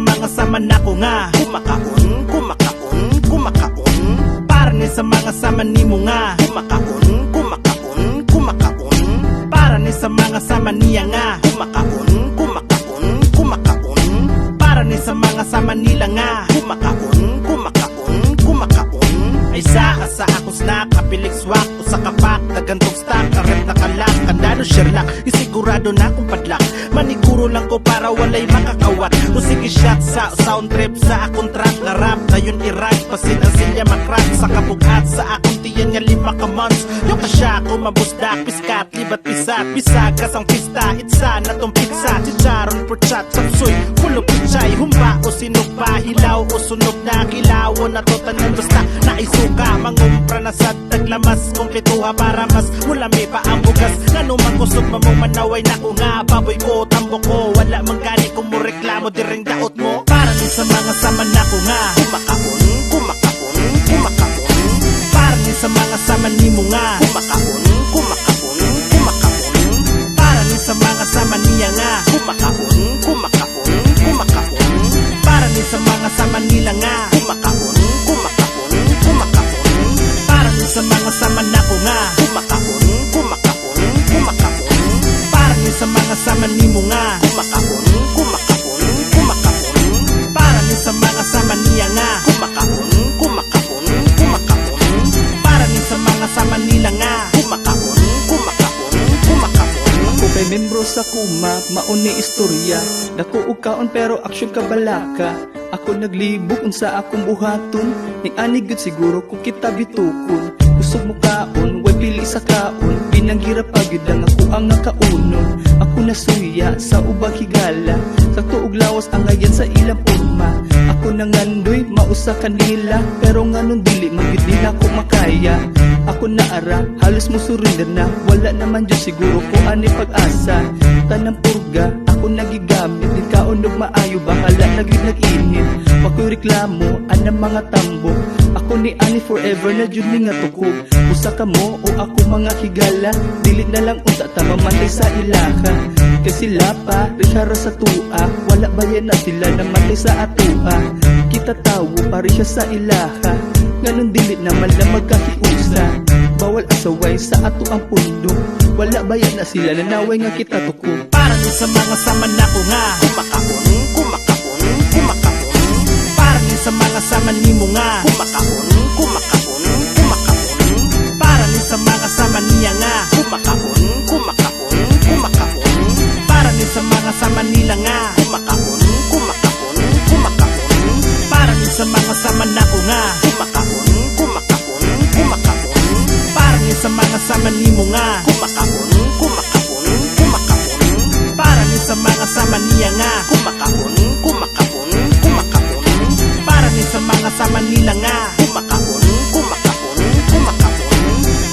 mga saman ako nga kumakaon, kumakaon, kumakaon. Para ni sa mga saman nimo nga kumakaon, kumakaon, kumakaon. Para ni sa mga saman niya nga kumakaon, kumakaon, kumakaon. Para ni sa mga saman nila nga kumakaon, kumakaon, kumakaon. Ay sa akong snack, kapilik swak o sa kapak, nagantong stock, karet na kalak, kandado Sherlock, isigurado na kung padlak. Maniguro lang ko para walay makakawat. O sige shot sa sound trip sa akong track na rap, na yun i-rap, pasin ang silya makrap. Sa kabugat sa akong tiyan nga 5 ka months. Yung kasya ko mabusdak, piskat, libat pisat, bisagas ang pista, itsa na tong pizza, chicharon for chat, sapsoy, full of pichay, humba o sinugpa, hilaw o sunog na kilawon na to tanan basta naisuka, mangumpra na sa taglamas, kumpletuha para mas mulami pa ang bugas. Ngano magkusog mamong manaway na ko nga, baboy ko, tambo ko, wala manggani kung mo reklamo diring daot mo. Para ni sa mga saman na ko nga kumakaon, kumakaon, kumakaon. Para ni sa mga saman nimo nga kumakaon, kumakaon, kumakaon. Para ni sa mga saman niya nga kumakaon, kumakaon, kumakaon. Para ni sa mga saman nila nga kumakaon, kumakaon, kumakaon. Para ni sa mga saman na ko nga kumakaon, kumakaon, kumakaon. Para ni sa mga saman nimo nga kumakaon, kumakaon, kumakaon. Para ni sa mga saman niya nga kumakaon, kumakaon, kumakaon. Para ni sa mga saman nila nga kumakaon, kumakaon, kumakaon. Ako kay membro sa kuma, mauni istorya. Dako og kaon pero aksyon ka balaka. Ako naglibok unsa akong buhaton. Ning ani gyud siguro kung kita bitukon. Kusog mo kaon, way pili sa kaon. Pinanghirap agyud ang ako ang nakaunon. Ako nasuya sa ubang higala. Sa tuog lawas ang ngayon sa ilang porma. Ako nangandoy, mausa kanila. Pero nganon dili magyud din ako makaya. Ako naara, halos mo surrender na. Wala naman dyan siguro ko ani pag-asa. Tanang purga, ako nagigamit. Di kaunog maayo, bahala nag-init. Wako'y reklamo, anang mga tambok. Ako ni ani forever na dyan ni nga tukog. Usa ka mo o ako mga higala. Dilit na lang unta ta mamatay sa ilaka. Kay sila pa, rihara sa tua. Wala bayan na sila namatay sa atua. Kita tawo, pari siya sa ilaha. Nganon dilit naman lang magkahiusa. Bawal asaway sa ato ang pundo. Wala bayan na sila, nanaway nga kita tukog. Para ni sa mga saman na ko nga kumakaon, kumakaon, kumakaon. Para ni sa mga saman nimo nga kumakaon, kumakaon, kumakaon. Para ni sa mga saman niya nga kumakaon, kumakaon, kumakaon. Para ni sa mga saman nila nga kumakaon, kumakaon, kumakaon. Para ni sa mga saman na ko nga kumakaon, kumakaon, kumakaon. Para ni sa mga saman nimo nga kumakaon, kumakaon, kumakaon. Para ni sa mga saman niya nga kumakaon, kumakaon, kumakaon. Para ni sa mga saman nila nga kumakaon, kumakaon, kumakaon.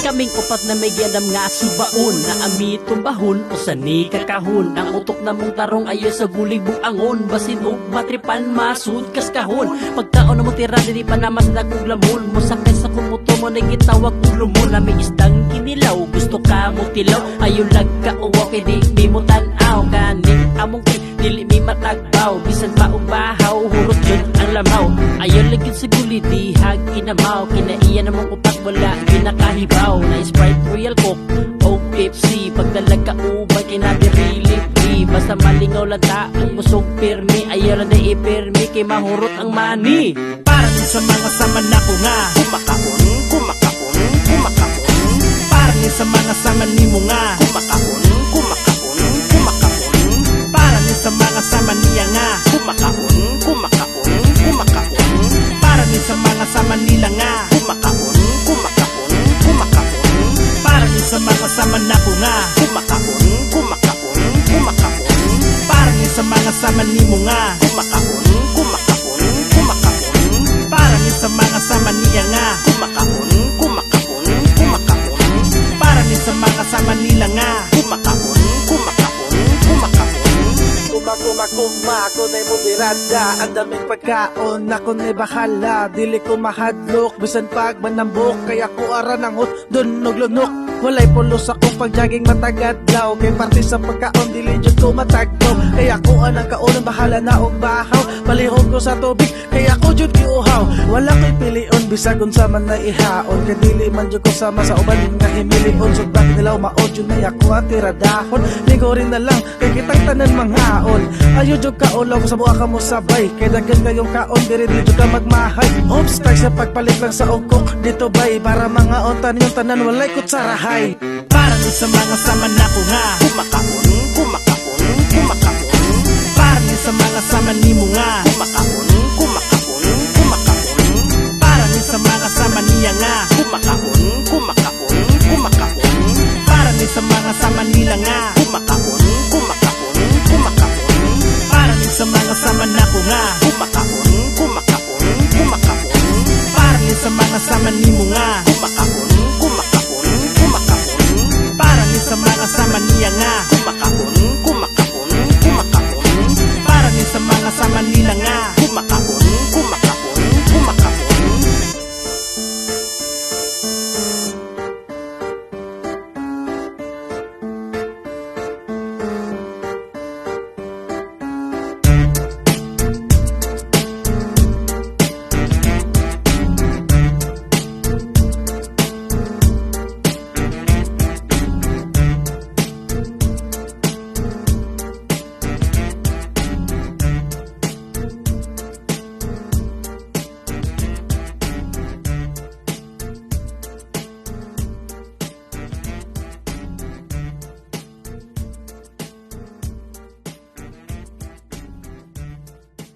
Kaming upat na may giadam nga subaon, na ami tumbahon o sani kakahon. Ang utok na mong tarong ayo sa gulig buangon, basin og matripan masud kas kahon. Pagkaon na mo tira dili pa namas dagog lamon, mo sakay sa kumuto mo na gitawag og lumon. Nami isdang kinilaw, gusto ka mo tilaw, ayo lag ka uwa kay di mi mo tan-aw. Kaning among dili mi matagbaw, bisan pa og bahaw hurot yun ang lamaw. Ayo lagid sa guli di hag kinamaw, kinaiya na mong upat wala ginakahibaw. Na Sprite, Royal Coke o Pepsi, pagdalag ka ubay kay na di really free. Basta malingaw lang ta ang musog pirmi, ayaw lang na ipirmi kay mahurot ang mani. Para ni sa mga saman na ko nga kumakaon, kumakaon, kumakaon. Para ni sa mga saman nimo nga kumakaon, kumakaon, kumakaon. Para ni sa mga saman niya nga kumakaon, kumakaon, kumakaon. Para ni sa mga saman nila nga kumakaon, kumakaon, kumakaon. Para ni sa mga saman na ko nga kumakaon, kumakaon, kumakaon. Para ni sa mga saman nimo nga kumakaon, kumakaon, kumakaon. Para ni sa mga saman niya nga kumakaon, kumakaon, kumakaon. Para ni sa mga saman nila nga kumakaon, kumakaon, kumakaon. Kuma, ako na'y mubirada. Ang daming pagkaon, ako na'y bahala. Dili ko mahadlok, bisan pag manambok. Kaya ko ara nangot, dun nuglunok. Walay pulos akong pagjaging matagad daw. Kay parte sa pagkaon dili jud ko matagdaw. Kaya ako ang kaon bahala na og bahaw. Palihog ko sa tubig kaya ako jud giuhaw. Wala ko'y pilion bisag unsa man na ihaon. Kay dili man jud ko sama sa uban nga himilion. Sugbak nilaw maod jud na ako ang tiradahon. Ligorin na lang kay kitang tanan manghaon. Ayo jud ka ulaw sa buha ka mo sabay. Kay daghan kayong kaon diri jud ka magmahay. Obstacle sa pagpalit lang sa ugkok dito bay para mga ontan yung tanan walay kutsarahay. Para ni sa mga sama na ko nga kumakaon, kumakaon, kumakaon. Para ni sa mga sama ni mo nga kumakaon, kumakaon, kumakaon. Para ni sa mga sama niya nga kumakaon, kumakaon, kumakaon. Para ni sa mga sama nila nga kumakaon, kumakaon, kumakaon. Para ni sa mga sama na ko nga kumakaon, kumakaon, kumakaon. Para ni sa mga sama ni mo nga kumakaon.